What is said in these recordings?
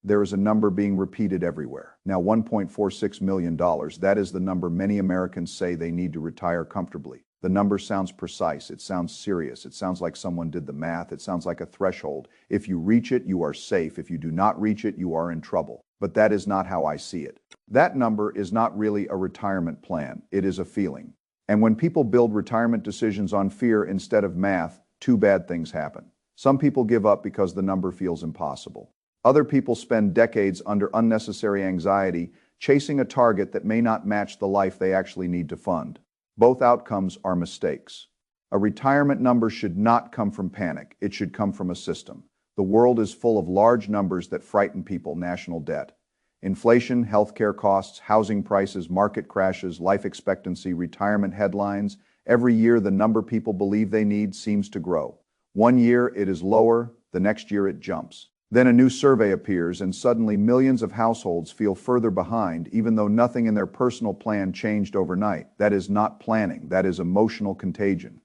there is a number being repeated everywhere. Now, $1.46 million, that is the number many Americans say they need to retire comfortably. The number sounds precise, it sounds serious, it sounds like someone did the math, it sounds like a threshold. If you reach it, you are safe. If you do not reach it, you are in trouble. But that is not how I see it. That number is not really a retirement plan, it is a feeling. And when people build retirement decisions on fear instead of math, two bad things happen. Some people give up because the number feels impossible. Other people spend decades under unnecessary anxiety, chasing a target that may not match the life they actually need to fund. Both outcomes are mistakes. A retirement number should not come from panic. It should come from a system. The world is full of large numbers that frighten people: national debt, inflation, healthcare costs, housing prices, market crashes, life expectancy, retirement headlines. Every year, the number people believe they need seems to grow. One year, it is lower. The next year, it jumps. Then a new survey appears, and suddenly millions of households feel further behind, even though nothing in their personal plan changed overnight. That is not planning. That is emotional contagion.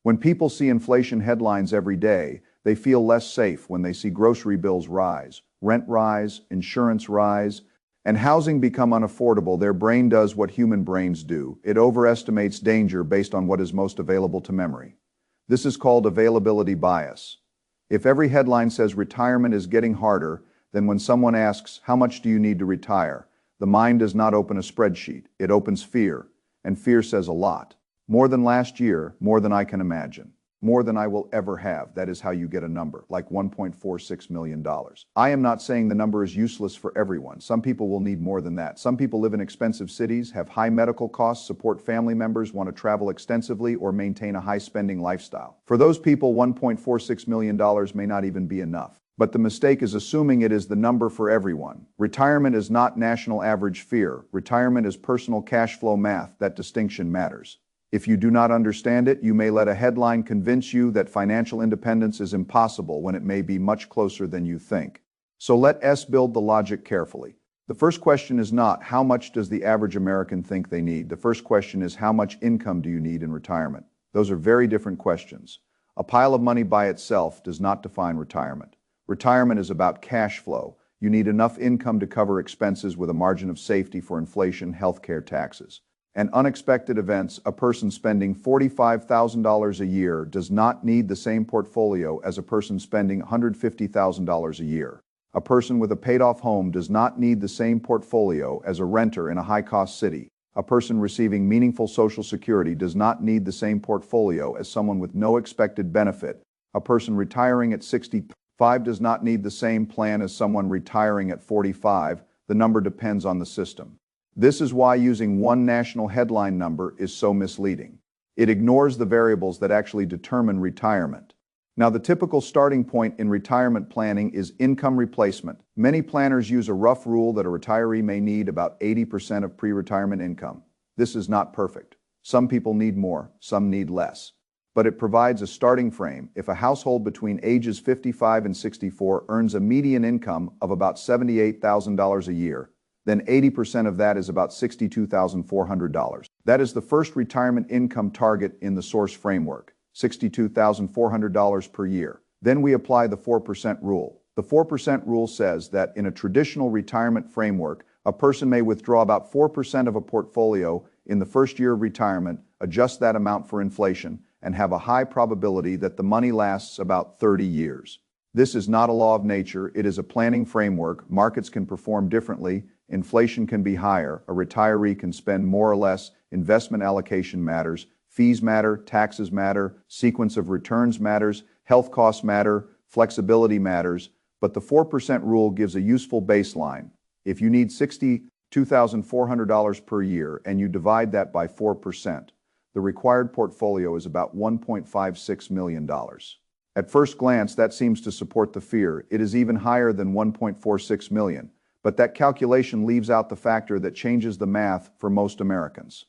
When people see inflation headlines every day, they feel less safe when they see grocery bills rise, rent rise, insurance rise, and housing become unaffordable. Their brain does what human brains do. It overestimates danger based on what is most available to memory. This is called availability bias. If every headline says retirement is getting harder, then when someone asks, how much do you need to retire? The mind does not open a spreadsheet. It opens fear, and fear says a lot. More than last year, more than I can imagine, more than I will ever have. That is how you get a number, like $1.46 million. I am not saying the number is useless for everyone. Some people will need more than that. Some people live in expensive cities, have high medical costs, support family members, want to travel extensively, or maintain a high-spending lifestyle. For those people, $1.46 million may not even be enough. But the mistake is assuming it is the number for everyone. Retirement is not national average fear. Retirement is personal cash flow math. That distinction matters. If you do not understand it, you may let a headline convince you that financial independence is impossible when it may be much closer than you think. So let us build the logic carefully. The first question is not, how much does the average American think they need? The first question is, how much income do you need in retirement? Those are very different questions. A pile of money by itself does not define retirement. Retirement is about cash flow. You need enough income to cover expenses with a margin of safety for inflation, healthcare, taxes, and unexpected events. A person spending $45,000 a year does not need the same portfolio as a person spending $150,000 a year. A person with a paid-off home does not need the same portfolio as a renter in a high-cost city. A person receiving meaningful Social Security does not need the same portfolio as someone with no expected benefit. A person retiring at 65 does not need the same plan as someone retiring at 45. The number depends on the system. This is why using one national headline number is so misleading. It ignores the variables that actually determine retirement. Now, the typical starting point in retirement planning is income replacement. Many planners use a rough rule that a retiree may need about 80% of pre-retirement income. This is not perfect. Some people need more, some need less. But it provides a starting frame. If a household between ages 55 and 64 earns a median income of about $78,000 a year, then 80% of that is about $62,400. That is the first retirement income target in the source framework, $62,400 per year. Then we apply the 4% rule. The 4% rule says that in a traditional retirement framework, a person may withdraw about 4% of a portfolio in the first year of retirement, adjust that amount for inflation, and have a high probability that the money lasts about 30 years. This is not a law of nature. It is a planning framework. Markets can perform differently. Inflation can be higher. A retiree can spend more or less. Investment allocation matters. Fees matter. Taxes matter. Sequence of returns matters. Health costs matter. Flexibility matters. But the 4% rule gives a useful baseline. If you need $62,400 per year and you divide that by 4%, the required portfolio is about $1.56 million. At first glance, that seems to support the fear. It is even higher than 1.46 million. But that calculation leaves out the factor that changes the math for most Americans: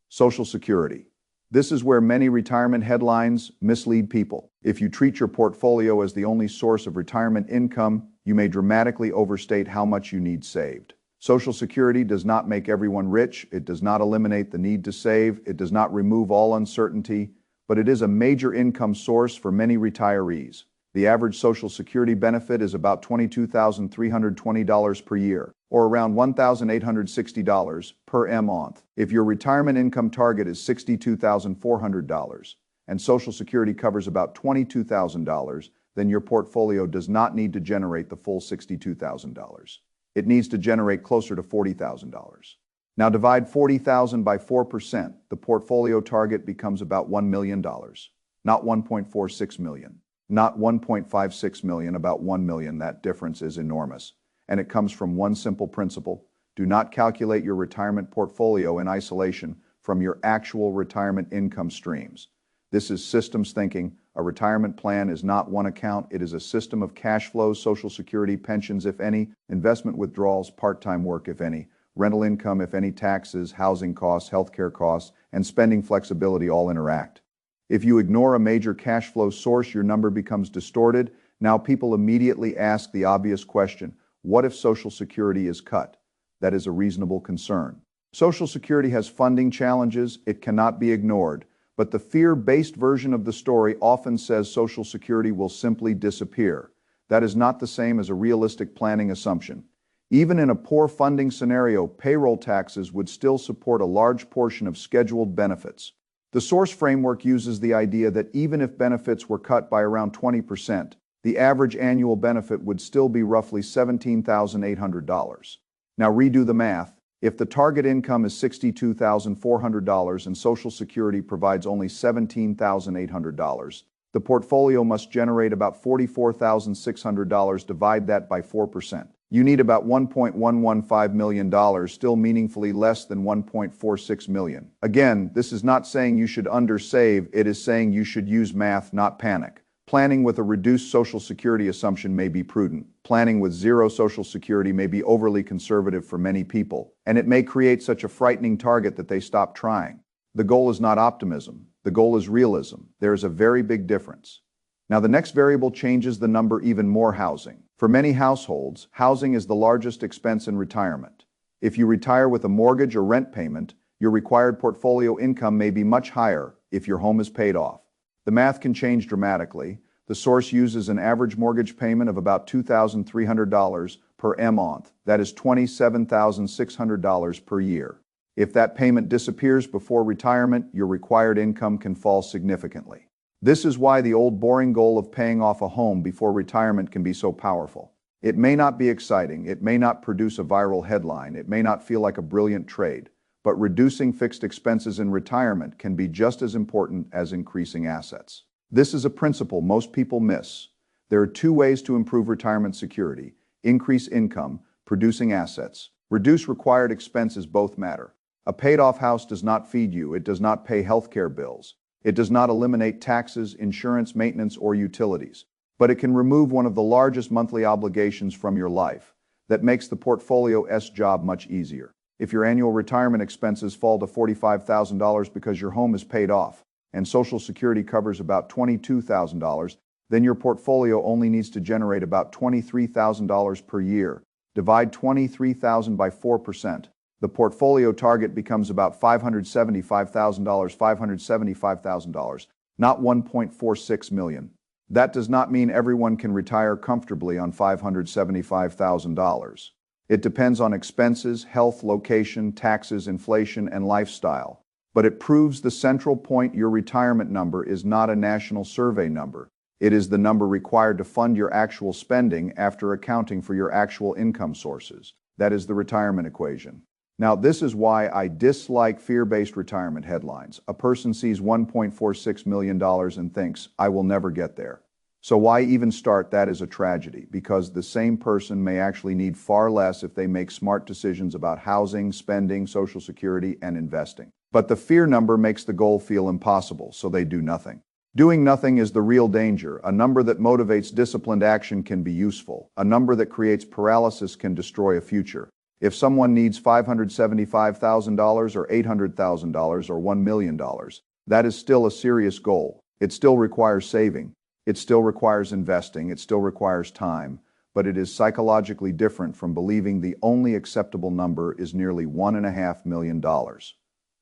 Social Security. This is where many retirement headlines mislead people. If you treat your portfolio as the only source of retirement income, you may dramatically overstate how much you need saved. Social Security does not make everyone rich. It does not eliminate the need to save. It does not remove all uncertainty, but it is a major income source for many retirees. The average Social Security benefit is about $22,320 per year, or around $1,860 per month. If your retirement income target is $62,400 and Social Security covers about $22,000, then your portfolio does not need to generate the full $62,000. It needs to generate closer to $40,000. Now divide 40,000 by 4%. The portfolio target becomes about $1 million, not 1.46 million. Not 1.56 million, about 1 million. That difference is enormous. And it comes from one simple principle. Do not calculate your retirement portfolio in isolation from your actual retirement income streams. This is systems thinking. A retirement plan is not one account. It is a system of cash flows, Social Security, pensions, if any, investment withdrawals, part-time work, if any, rental income, if any, taxes, housing costs, healthcare costs, and spending flexibility all interact. If you ignore a major cash flow source, your number becomes distorted. Now people immediately ask the obvious question, what if Social Security is cut? That is a reasonable concern. Social Security has funding challenges. It cannot be ignored. But the fear-based version of the story often says Social Security will simply disappear. That is not the same as a realistic planning assumption. Even in a poor funding scenario, payroll taxes would still support a large portion of scheduled benefits. The source framework uses the idea that even if benefits were cut by around 20%, the average annual benefit would still be roughly $17,800. Now redo the math. If the target income is $62,400 and Social Security provides only $17,800, the portfolio must generate about $44,600. Divide that by 4%. You need about $1.115 million, still meaningfully less than $1.46 million. Again, this is not saying you should undersave, it is saying you should use math, not panic. Planning with a reduced Social Security assumption may be prudent. Planning with zero Social Security may be overly conservative for many people, and it may create such a frightening target that they stop trying. The goal is not optimism. The goal is realism. There is a very big difference. Now the next variable changes the number even more: housing. For many households, housing is the largest expense in retirement. If you retire with a mortgage or rent payment, your required portfolio income may be much higher if your home is paid off. The math can change dramatically. The source uses an average mortgage payment of about $2,300 per month. That is $27,600 per year. If that payment disappears before retirement, your required income can fall significantly. This is why the old boring goal of paying off a home before retirement can be so powerful. It may not be exciting, it may not produce a viral headline, it may not feel like a brilliant trade, but reducing fixed expenses in retirement can be just as important as increasing assets. This is a principle most people miss. There are two ways to improve retirement security: increase income, producing assets. Reduce required expenses, both matter. A paid-off house does not feed you, it does not pay healthcare bills. It does not eliminate taxes, insurance, maintenance, or utilities, but it can remove one of the largest monthly obligations from your life. That makes the portfolio's job much easier. If your annual retirement expenses fall to $45,000 because your home is paid off and Social Security covers about $22,000, then your portfolio only needs to generate about $23,000 per year. Divide $23,000 by 4%. The portfolio target becomes about $575,000, not $1.46 million. That does not mean everyone can retire comfortably on $575,000. It depends on expenses, health, location, taxes, inflation, and lifestyle. But it proves the central point: your retirement number is not a national survey number. It is the number required to fund your actual spending after accounting for your actual income sources. That is the retirement equation. Now, this is why I dislike fear-based retirement headlines. A person sees $1.46 million and thinks, I will never get there. So why even start? That is a tragedy, because the same person may actually need far less if they make smart decisions about housing, spending, Social Security, and investing. But the fear number makes the goal feel impossible, so they do nothing. Doing nothing is the real danger. A number that motivates disciplined action can be useful. A number that creates paralysis can destroy a future. If someone needs $575,000 or $800,000 or $1 million, that is still a serious goal. It still requires saving. It still requires investing. It still requires time. But it is psychologically different from believing the only acceptable number is nearly $1.5 million.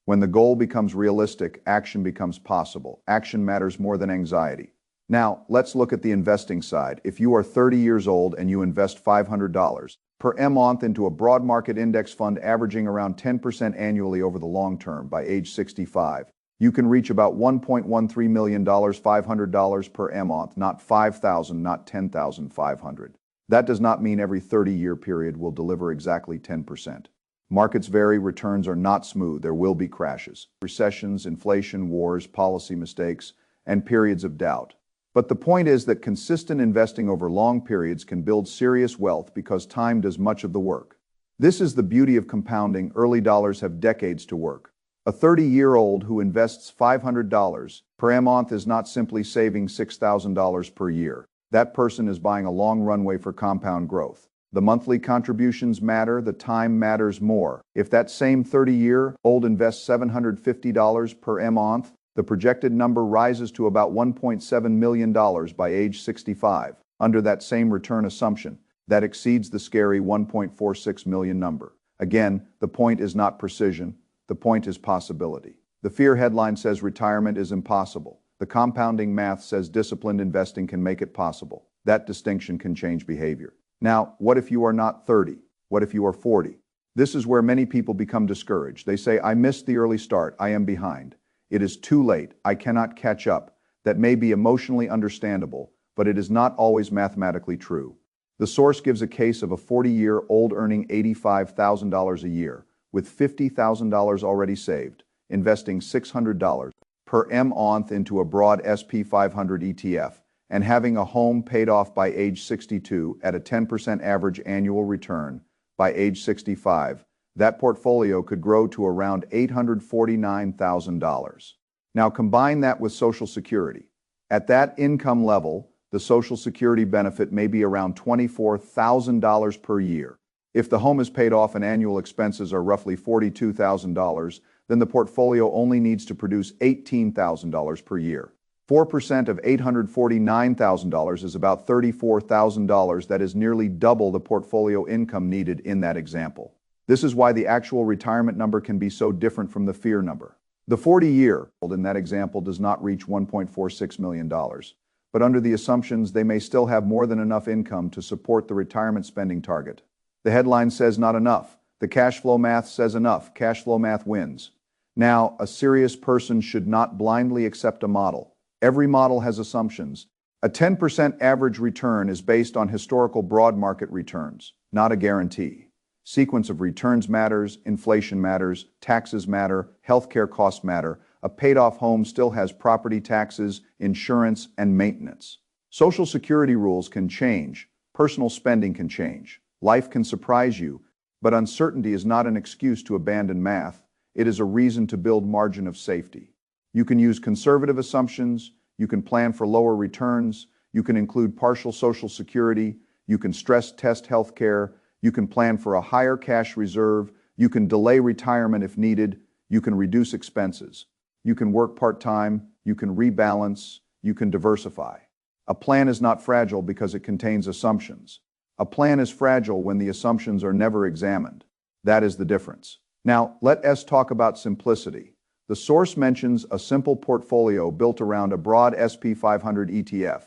When the goal becomes realistic, action becomes possible. Action matters more than anxiety. Now, let's look at the investing side. If you are 30 years old and you invest $500 per month into a broad market index fund averaging around 10% annually over the long term by age 65, you can reach about $1.13 million, $500 per month, not 5,000, not 10,500. That does not mean every 30-year period will deliver exactly 10%. Markets vary, returns are not smooth, there will be crashes, recessions, inflation, wars, policy mistakes, and periods of doubt. But the point is that consistent investing over long periods can build serious wealth because time does much of the work. This is the beauty of compounding. Early dollars have decades to work. A 30-year-old who invests $500 per month is not simply saving $6,000 per year. That person is buying a long runway for compound growth. The monthly contributions matter, the time matters more. If that same 30-year-old invests $750 per month, the projected number rises to about $1.7 million by age 65. Under that same return assumption, that exceeds the scary 1.46 million number. Again, the point is not precision, the point is possibility. The fear headline says retirement is impossible. The compounding math says disciplined investing can make it possible. That distinction can change behavior. Now, what if you are not 30? What if you are 40? This is where many people become discouraged. They say, I missed the early start, I am behind. It is too late, I cannot catch up. That may be emotionally understandable, but it is not always mathematically true. The source gives a case of a 40-year-old earning $85,000 a year, with $50,000 already saved, investing $600 per month into a broad SP 500 ETF, and having a home paid off by age 62 at a 10% average annual return by age 65. That portfolio could grow to around $849,000. Now combine that with Social Security. At that income level, the Social Security benefit may be around $24,000 per year. If the home is paid off and annual expenses are roughly $42,000, then the portfolio only needs to produce $18,000 per year. 4% of $849,000 is about $34,000. That is nearly double the portfolio income needed in that example. This is why the actual retirement number can be so different from the fear number. The 40-year-old in that example does not reach $1.46 million, but under the assumptions they may still have more than enough income to support the retirement spending target. The headline says not enough. The cash flow math says enough. Cash flow math wins. Now, a serious person should not blindly accept a model. Every model has assumptions. A 10% average return is based on historical broad market returns, not a guarantee. Sequence of returns matters, inflation matters, taxes matter, healthcare costs matter. A paid-off home still has property taxes, insurance, and maintenance. Social Security rules can change. Personal spending can change. Life can surprise you, but uncertainty is not an excuse to abandon math. It is a reason to build margin of safety. You can use conservative assumptions. You can plan for lower returns. You can include partial Social Security. You can stress test healthcare. You can plan for a higher cash reserve. You can delay retirement if needed. You can reduce expenses. You can work part-time. You can rebalance. You can diversify. A plan is not fragile because it contains assumptions. A plan is fragile when the assumptions are never examined. That is the difference. Now, let us talk about simplicity. The source mentions a simple portfolio built around a broad SP 500 ETF.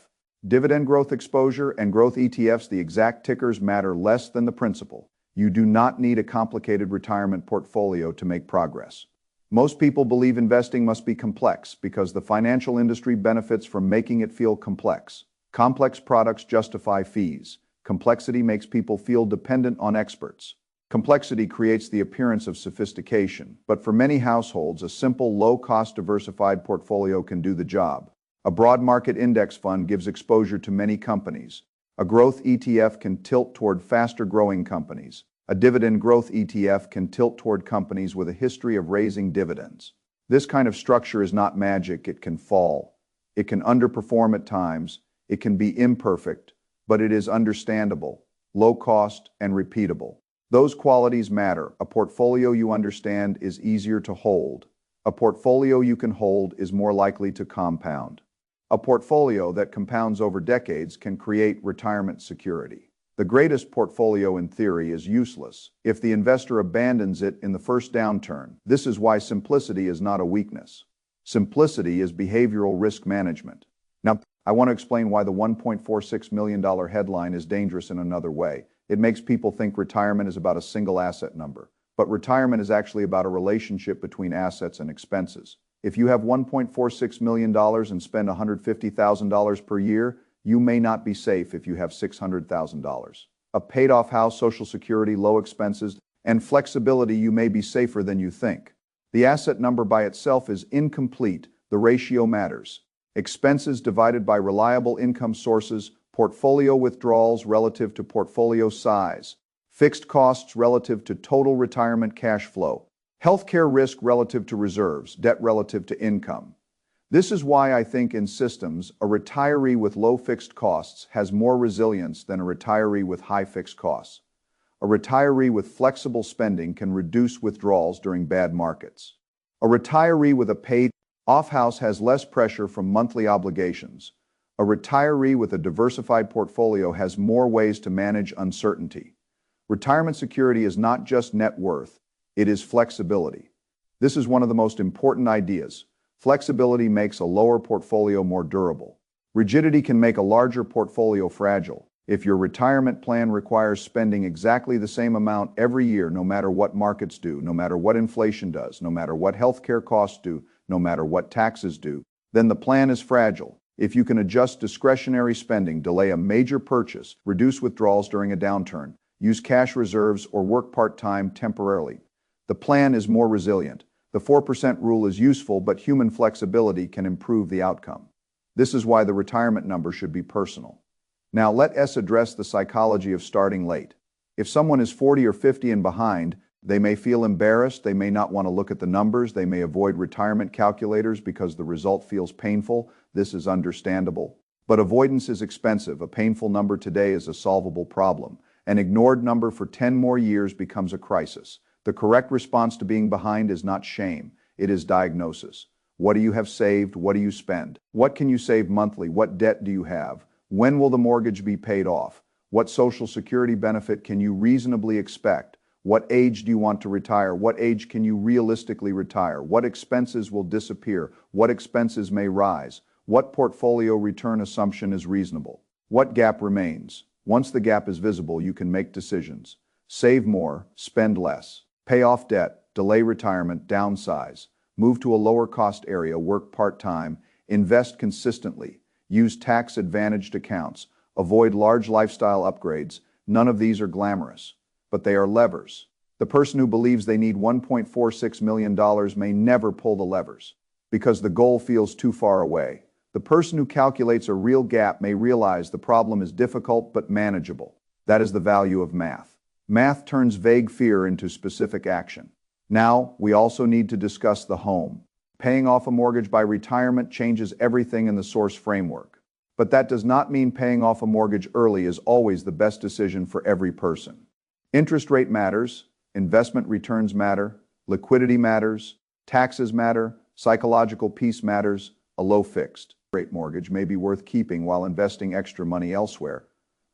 Dividend growth exposure and growth ETFs, the exact tickers matter less than the principle. You do not need a complicated retirement portfolio to make progress. Most people believe investing must be complex because the financial industry benefits from making it feel complex. Complex products justify fees. Complexity makes people feel dependent on experts. Complexity creates the appearance of sophistication, but for many households, a simple, low-cost, diversified portfolio can do the job. A broad market index fund gives exposure to many companies. A growth ETF can tilt toward faster-growing companies. A dividend growth ETF can tilt toward companies with a history of raising dividends. This kind of structure is not magic. It can fall. It can underperform at times. It can be imperfect, but it is understandable, low cost, and repeatable. Those qualities matter. A portfolio you understand is easier to hold. A portfolio you can hold is more likely to compound. A portfolio that compounds over decades can create retirement security. The greatest portfolio in theory is useless if the investor abandons it in the first downturn. This is why simplicity is not a weakness. Simplicity is behavioral risk management. Now, I want to explain why the $1.46 million headline is dangerous in another way. It makes people think retirement is about a single asset number. But retirement is actually about a relationship between assets and expenses. If you have $1.46 million and spend $150,000 per year, you may not be safe if you have $600,000. A paid-off house, Social Security, low expenses, and flexibility, you may be safer than you think. The asset number by itself is incomplete. The ratio matters. Expenses divided by reliable income sources, portfolio withdrawals relative to portfolio size, fixed costs relative to total retirement cash flow, healthcare risk relative to reserves, debt relative to income. This is why I think in systems, a retiree with low fixed costs has more resilience than a retiree with high fixed costs. A retiree with flexible spending can reduce withdrawals during bad markets. A retiree with a paid-off house has less pressure from monthly obligations. A retiree with a diversified portfolio has more ways to manage uncertainty. Retirement security is not just net worth, it is flexibility. This is one of the most important ideas. Flexibility makes a lower portfolio more durable. Rigidity can make a larger portfolio fragile. If your retirement plan requires spending exactly the same amount every year, no matter what markets do, no matter what inflation does, no matter what healthcare costs do, no matter what taxes do, then the plan is fragile. If you can adjust discretionary spending, delay a major purchase, reduce withdrawals during a downturn, use cash reserves, or work part-time temporarily, the plan is more resilient. The 4% rule is useful, but human flexibility can improve the outcome. This is why the retirement number should be personal. Now let us address the psychology of starting late. If someone is 40 or 50 and behind, they may feel embarrassed, they may not want to look at the numbers, they may avoid retirement calculators because the result feels painful. This is understandable. But avoidance is expensive. A painful number today is a solvable problem. An ignored number for 10 more years becomes a crisis. The correct response to being behind is not shame, it is diagnosis. What do you have saved? What do you spend? What can you save monthly? What debt do you have? When will the mortgage be paid off? What Social Security benefit can you reasonably expect? What age do you want to retire? What age can you realistically retire? What expenses will disappear? What expenses may rise? What portfolio return assumption is reasonable? What gap remains? Once the gap is visible, you can make decisions. Save more, spend less. Pay off debt, delay retirement, downsize, move to a lower cost area, work part-time, invest consistently, use tax-advantaged accounts, avoid large lifestyle upgrades. None of these are glamorous, but they are levers. The person who believes they need $1.46 million may never pull the levers because the goal feels too far away. The person who calculates a real gap may realize the problem is difficult but manageable. That is the value of math. Math turns vague fear into specific action. Now, we also need to discuss the home. Paying off a mortgage by retirement changes everything in the source framework. But that does not mean paying off a mortgage early is always the best decision for every person. Interest rate matters, investment returns matter, liquidity matters, taxes matter, psychological peace matters. A low fixed rate mortgage may be worth keeping while investing extra money elsewhere.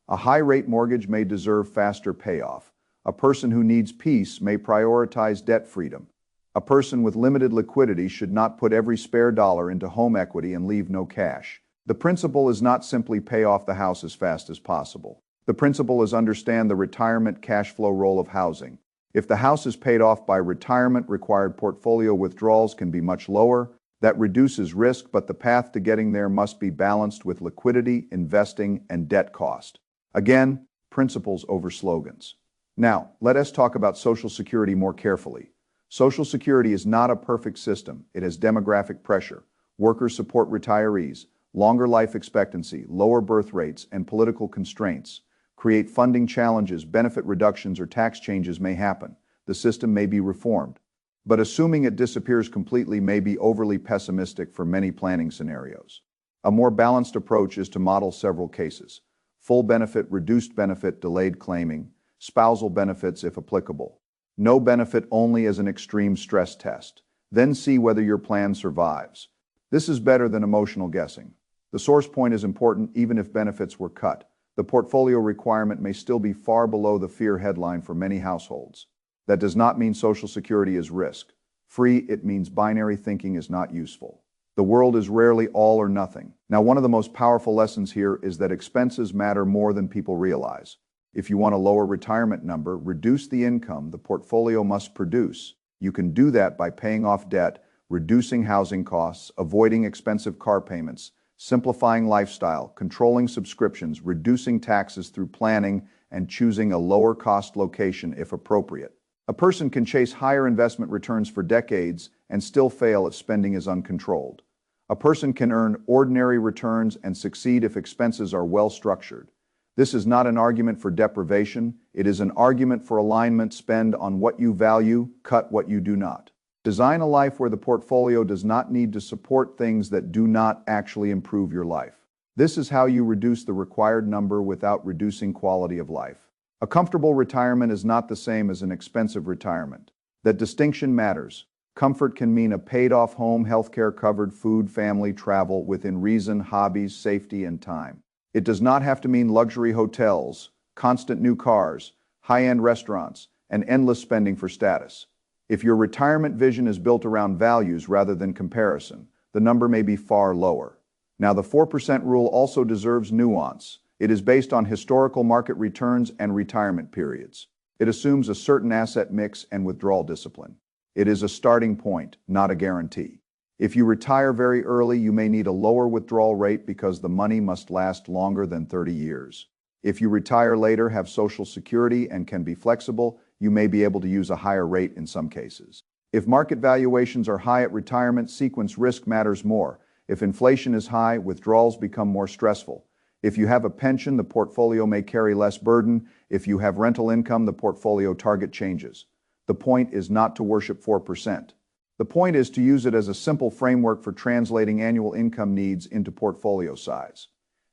A high-rate mortgage may deserve faster payoff. A person who needs peace may prioritize debt freedom. A person with limited liquidity should not put every spare dollar into home equity and leave no cash. The principle is not simply pay off the house as fast as possible. The principle is understand the retirement cash flow role of housing. If the house is paid off by retirement, required portfolio withdrawals can be much lower. That reduces risk, but the path to getting there must be balanced with liquidity, investing, and debt cost. Again, principles over slogans. Now, let us talk about Social Security more carefully. Social Security is not a perfect system. It has demographic pressure. Workers support retirees. Longer life expectancy, lower birth rates, and political constraints create funding challenges. Benefit reductions or tax changes may happen. The system may be reformed. But assuming it disappears completely may be overly pessimistic for many planning scenarios. A more balanced approach is to model several cases. Full benefit, reduced benefit, delayed claiming, spousal benefits if applicable. No benefit only as an extreme stress test. Then see whether your plan survives. This is better than emotional guessing. The source point is important even if benefits were cut. The portfolio requirement may still be far below the fear headline for many households. That does not mean Social Security is risk-free. It means binary thinking is not useful. The world is rarely all or nothing. Now, one of the most powerful lessons here is that expenses matter more than people realize. If you want a lower retirement number, reduce the income the portfolio must produce. You can do that by paying off debt, reducing housing costs, avoiding expensive car payments, simplifying lifestyle, controlling subscriptions, reducing taxes through planning, and choosing a lower-cost location if appropriate. A person can chase higher investment returns for decades and still fail if spending is uncontrolled. A person can earn ordinary returns and succeed if expenses are well structured. This is not an argument for deprivation, it is an argument for alignment. Spend on what you value, cut what you do not. Design a life where the portfolio does not need to support things that do not actually improve your life. This is how you reduce the required number without reducing quality of life. A comfortable retirement is not the same as an expensive retirement. That distinction matters. Comfort can mean a paid-off home, healthcare covered, food, family, travel, within reason, hobbies, safety, and time. It does not have to mean luxury hotels, constant new cars, high-end restaurants, and endless spending for status. If your retirement vision is built around values rather than comparison, the number may be far lower. Now, the 4% rule also deserves nuance. It is based on historical market returns and retirement periods. It assumes a certain asset mix and withdrawal discipline. It is a starting point, not a guarantee. If you retire very early, you may need a lower withdrawal rate because the money must last longer than 30 years. If you retire later, have Social Security, and can be flexible, you may be able to use a higher rate in some cases. If market valuations are high at retirement, sequence risk matters more. If inflation is high, withdrawals become more stressful. If you have a pension, the portfolio may carry less burden. If you have rental income, the portfolio target changes. The point is not to worship 4%. The point is to use it as a simple framework for translating annual income needs into portfolio size.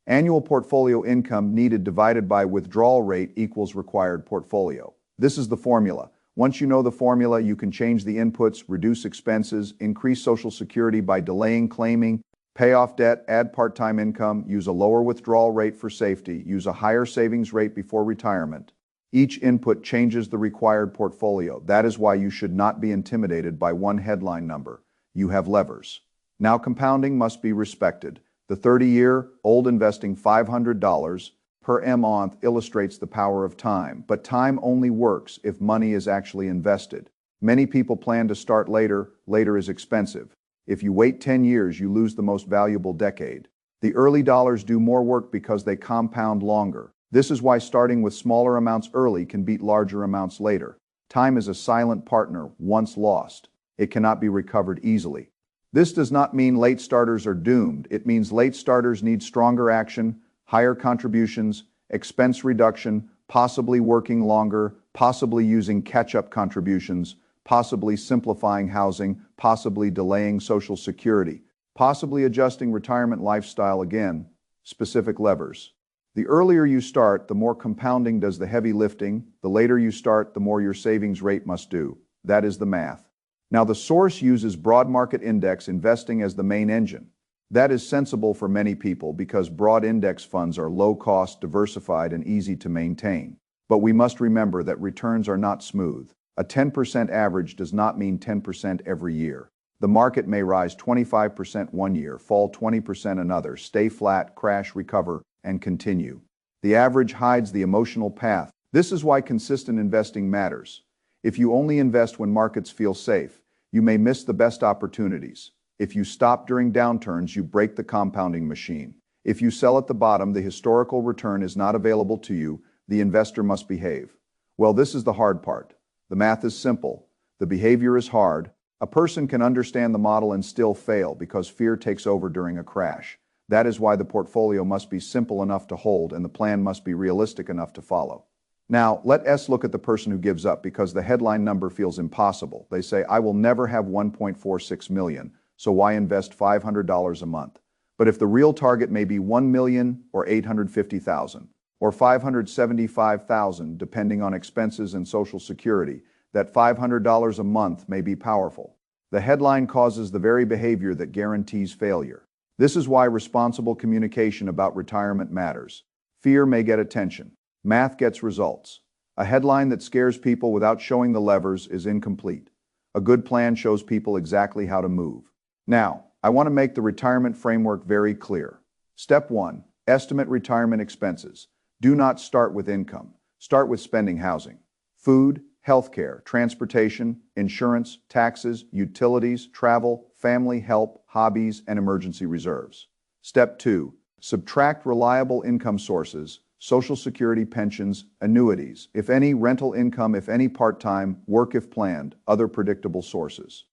Annual portfolio income needed divided by withdrawal rate equals required portfolio. This is the formula. Once you know the formula, you can change the inputs, reduce expenses, increase Social Security by delaying claiming, pay off debt, add part-time income, use a lower withdrawal rate for safety, use a higher savings rate before retirement. Each input changes the required portfolio. That is why you should not be intimidated by one headline number. You have levers. Now, compounding must be respected. The 30-year-old investing $500 per month illustrates the power of time, but time only works if money is actually invested. Many people plan to start later. Later is expensive. If you wait 10 years, you lose the most valuable decade. The early dollars do more work because they compound longer. This is why starting with smaller amounts early can beat larger amounts later. Time is a silent partner. Once lost, it cannot be recovered easily. This does not mean late starters are doomed. It means late starters need stronger action, higher contributions, expense reduction, possibly working longer, possibly using catch-up contributions, possibly simplifying housing, possibly delaying Social Security, possibly adjusting retirement lifestyle. Again, specific levers. The earlier you start, the more compounding does the heavy lifting. The later you start, the more your savings rate must do. That is the math. Now, the source uses broad market index investing as the main engine. That is sensible for many people because broad index funds are low cost, diversified, and easy to maintain. But we must remember that returns are not smooth. A 10% average does not mean 10% every year. The market may rise 25% one year, fall 20% another, stay flat, crash, recover, and continue. The average hides the emotional path. This is why consistent investing matters. If you only invest when markets feel safe, you may miss the best opportunities. If you stop during downturns, you break the compounding machine. If you sell at the bottom, the historical return is not available to you. The investor must behave. Well, this is the hard part. The math is simple. The behavior is hard. A person can understand the model and still fail because fear takes over during a crash. That is why the portfolio must be simple enough to hold and the plan must be realistic enough to follow. Now, let us look at the person who gives up because the headline number feels impossible. They say, I will never have 1.46 million, so why invest $500 a month? But if the real target may be 1 million or 850,000 or 575,000, depending on expenses and Social Security, that $500 a month may be powerful. The headline causes the very behavior that guarantees failure. This is why responsible communication about retirement matters. Fear may get attention. Math gets results. A headline that scares people without showing the levers is incomplete. A good plan shows people exactly how to move. Now, I want to make the retirement framework very clear. Step 1. Estimate retirement expenses. Do not start with income. Start with spending housing, food, healthcare, transportation, insurance, taxes, utilities, travel, family help, hobbies, and emergency reserves. Step 2. Subtract reliable income sources, Social Security, pensions, annuities, if any, rental income, if any, part-time, work if planned, other predictable sources.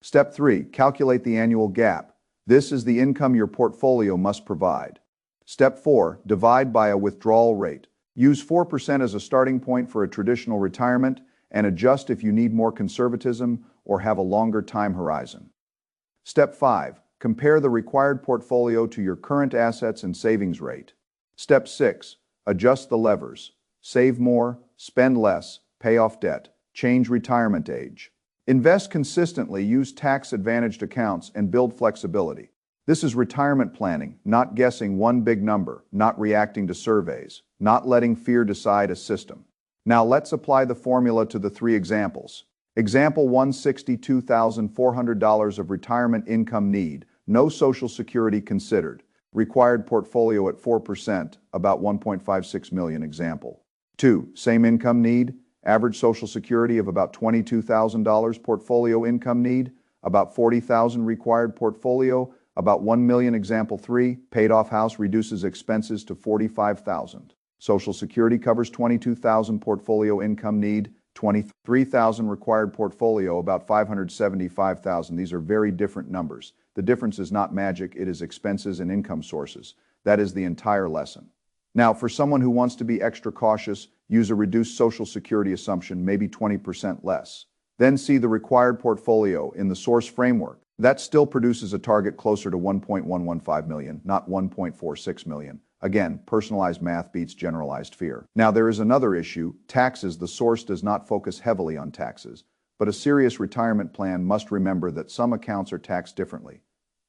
Step 3. Calculate the annual gap. This is the income your portfolio must provide. Step 4. Divide by a withdrawal rate. Use 4% as a starting point for a traditional retirement and adjust if you need more conservatism or have a longer time horizon. Step 5. Compare the required portfolio to your current assets and savings rate. Step 6. Adjust the levers. Save more, spend less, pay off debt, change retirement age. Invest consistently, use tax-advantaged accounts, and build flexibility. This is retirement planning, not guessing one big number, not reacting to surveys, not letting fear decide a system. Now let's apply the formula to the 3 examples. Example 1, $62,400 of retirement income need, no Social Security considered. Required portfolio at 4%, about $1.56 million. Example 2, same income need, average Social Security of about $22,000, portfolio income need, about $40,000, required portfolio, about $1 million. Example 3, paid off house reduces expenses to $45,000. Social Security covers $22,000, portfolio income need, $23,000, required portfolio, about $575,000. These are very different numbers. The difference is not magic, it is expenses and income sources. That is the entire lesson. Now, for someone who wants to be extra cautious, use a reduced Social Security assumption, maybe 20% less. Then see the required portfolio in the source framework. That still produces a target closer to $1.115 million, not $1.46 million. Again, personalized math beats generalized fear. Now, there is another issue, taxes. The source does not focus heavily on taxes, but a serious retirement plan must remember that some accounts are taxed differently.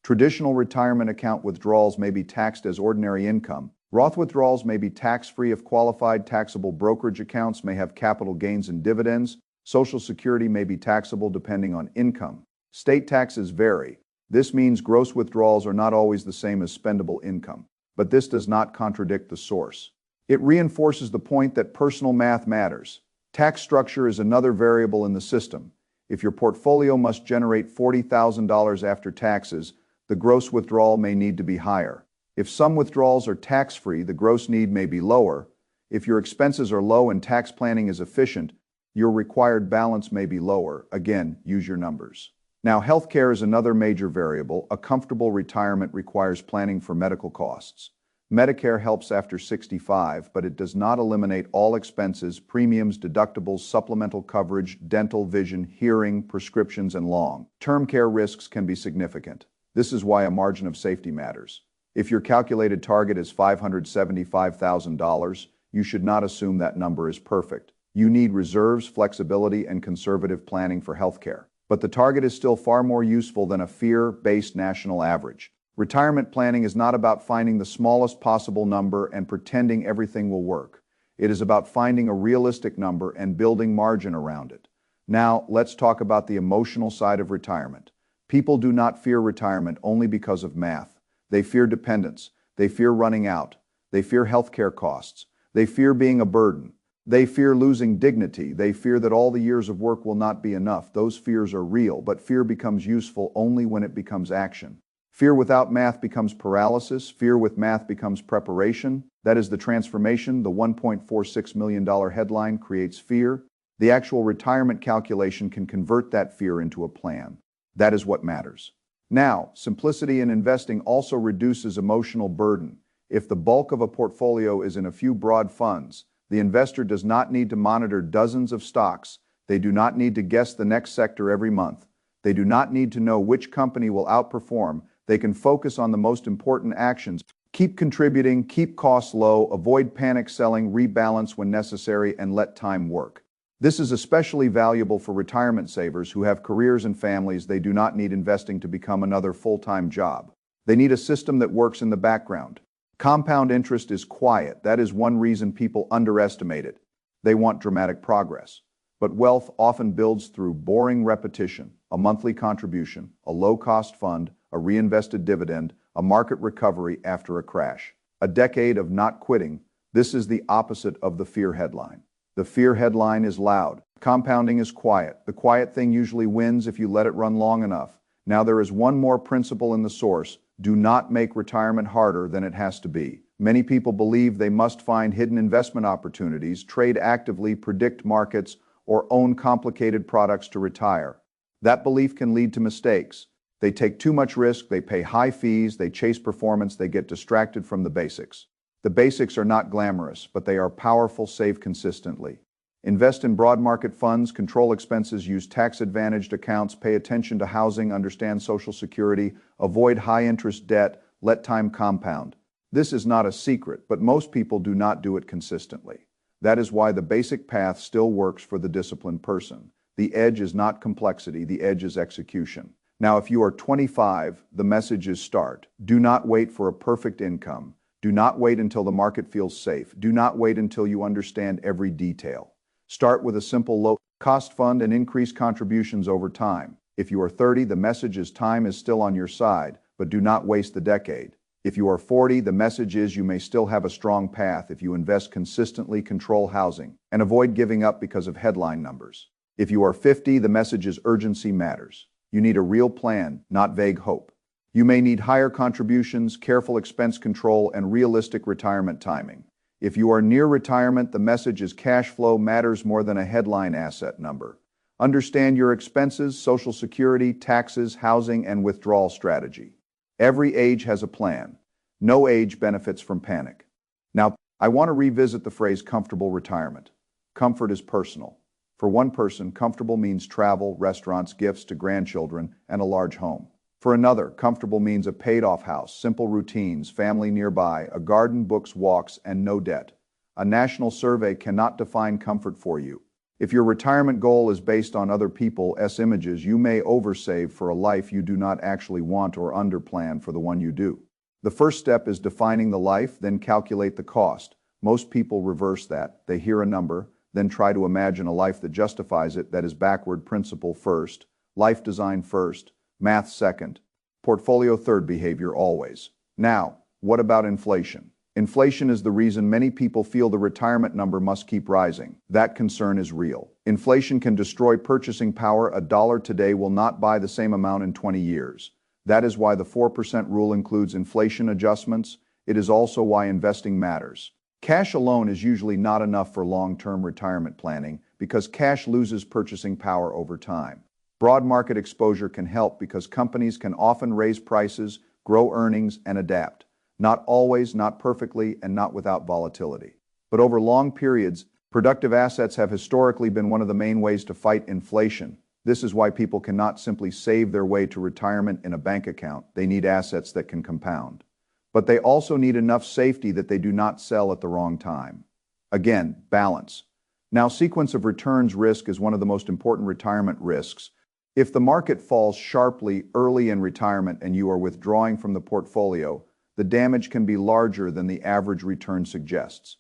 Traditional retirement account withdrawals may be taxed as ordinary income. Roth withdrawals may be tax-free if qualified. Taxable brokerage accounts may have capital gains and dividends. Social Security may be taxable depending on income. State taxes vary. This means gross withdrawals are not always the same as spendable income. But this does not contradict the source. It reinforces the point that personal math matters. Tax structure is another variable in the system. If your portfolio must generate $40,000 after taxes, the gross withdrawal may need to be higher. If some withdrawals are tax-free, the gross need may be lower. If your expenses are low and tax planning is efficient, your required balance may be lower. Again, use your numbers. Now, healthcare is another major variable. A comfortable retirement requires planning for medical costs. Medicare helps after 65, but it does not eliminate all expenses, premiums, deductibles, supplemental coverage, dental, vision, hearing, prescriptions, and long-term care risks can be significant. This is why a margin of safety matters. If your calculated target is $575,000, you should not assume that number is perfect. You need reserves, flexibility, and conservative planning for healthcare. But the target is still far more useful than a fear-based national average. Retirement planning is not about finding the smallest possible number and pretending everything will work. It is about finding a realistic number and building margin around it. Now, let's talk about the emotional side of retirement. People do not fear retirement only because of math. They fear dependence. They fear running out. They fear healthcare costs. They fear being a burden. They fear losing dignity. They fear that all the years of work will not be enough. Those fears are real, but fear becomes useful only when it becomes action. Fear without math becomes paralysis. Fear with math becomes preparation. That is the transformation. The $1.46 million headline creates fear. The actual retirement calculation can convert that fear into a plan. That is what matters. Now, simplicity in investing also reduces emotional burden. If the bulk of a portfolio is in a few broad funds, the investor does not need to monitor dozens of stocks. They do not need to guess the next sector every month. They do not need to know which company will outperform. They can focus on the most important actions. Keep contributing, keep costs low, avoid panic selling, rebalance when necessary, and let time work. This is especially valuable for retirement savers who have careers and families. They do not need investing to become another full-time job. They need a system that works in the background. Compound interest is quiet. That is one reason people underestimate it. They want dramatic progress. But wealth often builds through boring repetition, a monthly contribution, a low-cost fund, a reinvested dividend, a market recovery after a crash. A decade of not quitting. This is the opposite of the fear headline. The fear headline is loud. Compounding is quiet. The quiet thing usually wins if you let it run long enough. Now there is one more principle in the source. Do not make retirement harder than it has to be. Many people believe they must find hidden investment opportunities, trade actively, predict markets, or own complicated products to retire. That belief can lead to mistakes. They take too much risk, they pay high fees, they chase performance, they get distracted from the basics. The basics are not glamorous, but they are powerful. Save consistently. Invest in broad market funds, control expenses, use tax-advantaged accounts, pay attention to housing, understand Social Security, avoid high-interest debt, let time compound. This is not a secret, but most people do not do it consistently. That is why the basic path still works for the disciplined person. The edge is not complexity, the edge is execution. Now, if you are 25, the message is start. Do not wait for a perfect income. Do not wait until the market feels safe. Do not wait until you understand every detail. Start with a simple low-cost fund and increase contributions over time. If you are 30, the message is time is still on your side, but do not waste the decade. If you are 40, the message is you may still have a strong path if you invest consistently, control housing, and avoid giving up because of headline numbers. If you are 50, the message is urgency matters. You need a real plan, not vague hope. You may need higher contributions, careful expense control, and realistic retirement timing. If you are near retirement, the message is cash flow matters more than a headline asset number. Understand your expenses, Social Security, taxes, housing, and withdrawal strategy. Every age has a plan. No age benefits from panic. Now, I want to revisit the phrase comfortable retirement. Comfort is personal. For one person, comfortable means travel, restaurants, gifts to grandchildren, and a large home. For another, comfortable means a paid-off house, simple routines, family nearby, a garden, books, walks, and no debt. A national survey cannot define comfort for you. If your retirement goal is based on other people's images, you may oversave for a life you do not actually want or underplan for the one you do. The first step is defining the life, then calculate the cost. Most people reverse that. They hear a number, then try to imagine a life that justifies it. That is backward. Principle first, life design first, math second, portfolio third, behavior always. Now, what about inflation? Inflation is the reason many people feel the retirement number must keep rising. That concern is real. Inflation can destroy purchasing power. A dollar today will not buy the same amount in 20 years. That is why the 4% rule includes inflation adjustments. It is also why investing matters. Cash alone is usually not enough for long-term retirement planning because cash loses purchasing power over time. Broad market exposure can help because companies can often raise prices, grow earnings, and adapt. Not always, not perfectly, and not without volatility. But over long periods, productive assets have historically been one of the main ways to fight inflation. This is why people cannot simply save their way to retirement in a bank account. They need assets that can compound. But they also need enough safety that they do not sell at the wrong time. Again, balance. Now, sequence of returns risk is one of the most important retirement risks. If the market falls sharply early in retirement and you are withdrawing from the portfolio, the damage can be larger than the average return suggests.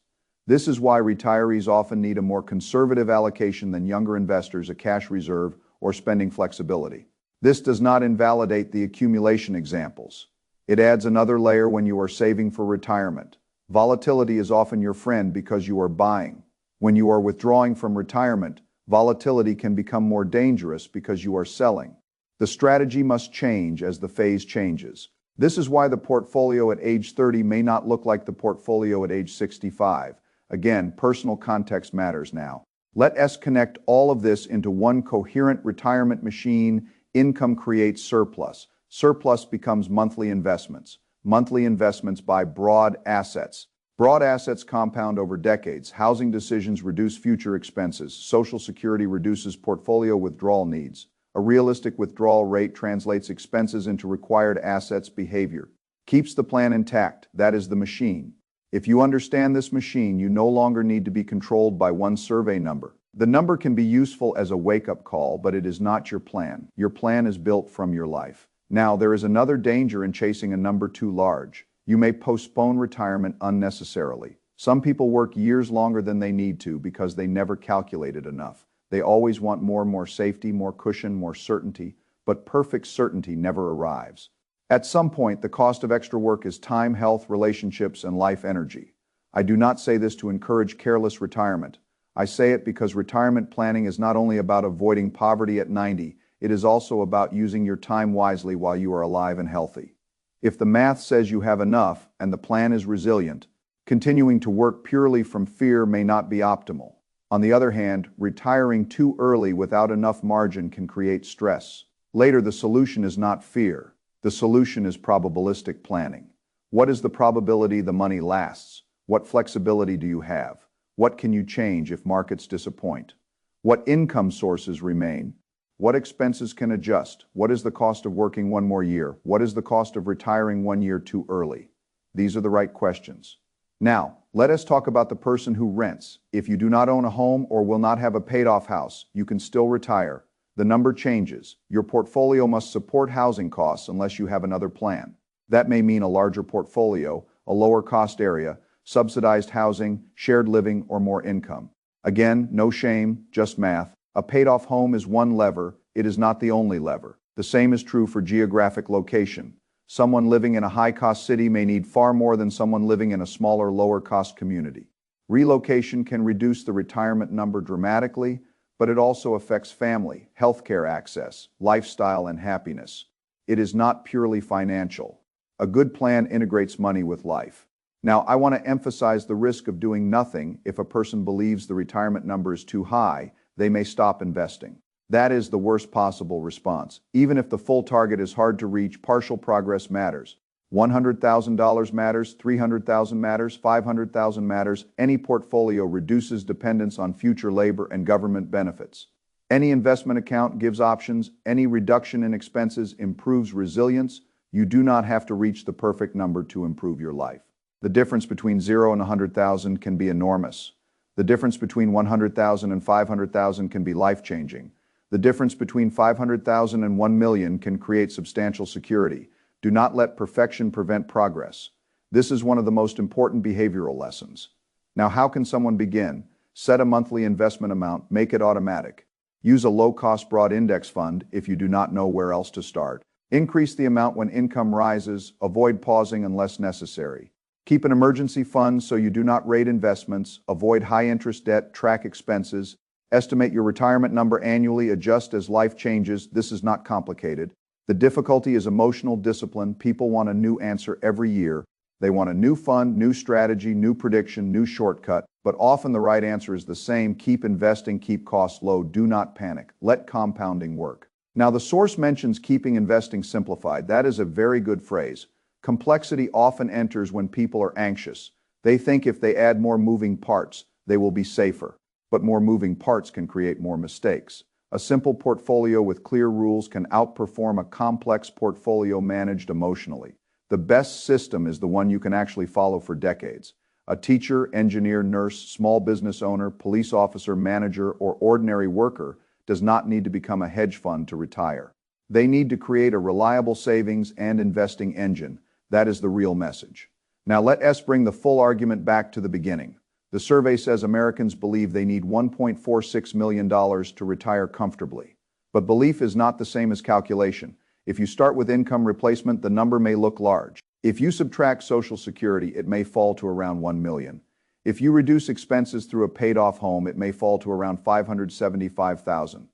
This is why retirees often need a more conservative allocation than younger investors, a cash reserve, or spending flexibility. This does not invalidate the accumulation examples. It adds another layer when you are saving for retirement. Volatility is often your friend because you are buying. When you are withdrawing from retirement, volatility can become more dangerous because you are selling. The strategy must change as the phase changes. This is why the portfolio at age 30 may not look like the portfolio at age 65. Again, personal context matters now. Let us connect all of this into one coherent retirement machine. Income creates surplus. Surplus becomes monthly investments. Monthly investments buy broad assets. Broad assets compound over decades. Housing decisions reduce future expenses. Social Security reduces portfolio withdrawal needs. A realistic withdrawal rate translates expenses into required assets. Behavior keeps the plan intact. That is the machine. If you understand this machine, you no longer need to be controlled by one survey number. The number can be useful as a wake-up call, but it is not your plan. Your plan is built from your life. Now, there is another danger in chasing a number too large. You may postpone retirement unnecessarily. Some people work years longer than they need to because they never calculated enough. They always want more safety, more cushion, more certainty, but perfect certainty never arrives. At some point, the cost of extra work is time, health, relationships, and life energy. I do not say this to encourage careless retirement. I say it because retirement planning is not only about avoiding poverty at 90, it is also about using your time wisely while you are alive and healthy. If the math says you have enough and the plan is resilient, continuing to work purely from fear may not be optimal. On the other hand, retiring too early without enough margin can create stress. Later, the solution is not fear. The solution is probabilistic planning. What is the probability the money lasts? What flexibility do you have? What can you change if markets disappoint? What income sources remain? What expenses can adjust? What is the cost of working one more year? What is the cost of retiring 1 year too early? These are the right questions. Now, let us talk about the person who rents. If you do not own a home or will not have a paid-off house, you can still retire. The number changes. Your portfolio must support housing costs unless you have another plan. That may mean a larger portfolio, a lower cost area, subsidized housing, shared living, or more income. Again, no shame, just math. A paid-off home is one lever. It is not the only lever. The same is true for geographic location. Someone living in a high-cost city may need far more than someone living in a smaller, lower-cost community. Relocation can reduce the retirement number dramatically, but it also affects family, healthcare access, lifestyle, and happiness. It is not purely financial. A good plan integrates money with life. Now, I want to emphasize the risk of doing nothing. If a person believes the retirement number is too high, they may stop investing. That is the worst possible response. Even if the full target is hard to reach, partial progress matters. $100,000 matters, $300,000 matters, $500,000 matters. Any portfolio reduces dependence on future labor and government benefits. Any investment account gives options. Any reduction in expenses improves resilience. You do not have to reach the perfect number to improve your life. The difference between 0 and 100,000 can be enormous. The difference between 100,000 and 500,000 can be life-changing. The difference between 500,000 and 1 million can create substantial security. Do not let perfection prevent progress. This is one of the most important behavioral lessons. Now, how can someone begin? Set a monthly investment amount, make it automatic. Use a low-cost broad index fund if you do not know where else to start. Increase the amount when income rises, avoid pausing unless necessary. Keep an emergency fund so you do not raid investments, avoid high-interest debt, track expenses. Estimate your retirement number annually, adjust as life changes. This is not complicated. The difficulty is emotional discipline. People want a new answer every year. They want a new fund, new strategy, new prediction, new shortcut, but often the right answer is the same. Keep investing, keep costs low, do not panic. Let compounding work. Now, the source mentions keeping investing simplified. That is a very good phrase. Complexity often enters when people are anxious. They think if they add more moving parts, they will be safer. But more moving parts can create more mistakes. A simple portfolio with clear rules can outperform a complex portfolio managed emotionally. The best system is the one you can actually follow for decades. A teacher, engineer, nurse, small business owner, police officer, manager, or ordinary worker does not need to become a hedge fund to retire. They need to create a reliable savings and investing engine. That is the real message. Now let us bring the full argument back to the beginning. The survey says Americans believe they need $1.46 million to retire comfortably. But belief is not the same as calculation. If you start with income replacement, the number may look large. If you subtract Social Security, it may fall to around 1 million. If you reduce expenses through a paid-off home, it may fall to around 575,000.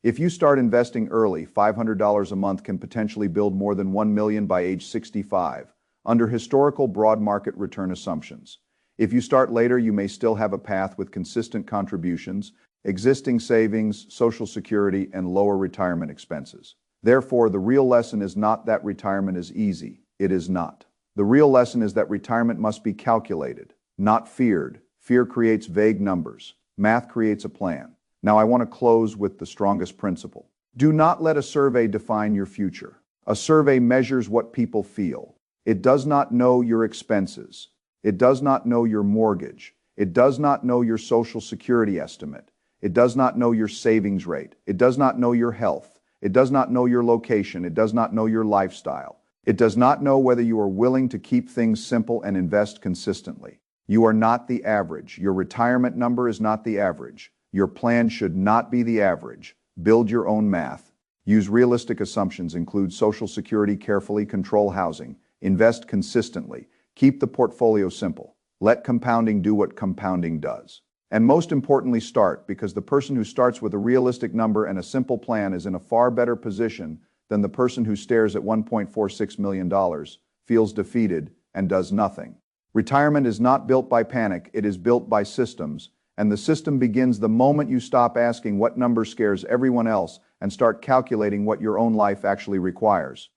If you start investing early, $500 a month can potentially build more than 1 million by age 65, under historical broad market return assumptions. If you start later, you may still have a path with consistent contributions, existing savings, Social Security, and lower retirement expenses. Therefore, the real lesson is not that retirement is easy. It is not. The real lesson is that retirement must be calculated, not feared. Fear creates vague numbers. Math creates a plan. Now I want to close with the strongest principle. Do not let a survey define your future. A survey measures what people feel. It does not know your expenses. It does not know your mortgage. It does not know your Social Security estimate. It does not know your savings rate. It does not know your health. It does not know your location. It does not know your lifestyle. It does not know whether you are willing to keep things simple and invest consistently. You are not the average. Your retirement number is not the average. Your plan should not be the average. Build your own math. Use realistic assumptions, include Social Security carefully, control housing, invest consistently, keep the portfolio simple. Let compounding do what compounding does. And most importantly, start, because the person who starts with a realistic number and a simple plan is in a far better position than the person who stares at $1.46 million, feels defeated, and does nothing. Retirement is not built by panic, it is built by systems, and the system begins the moment you stop asking what number scares everyone else and start calculating what your own life actually requires.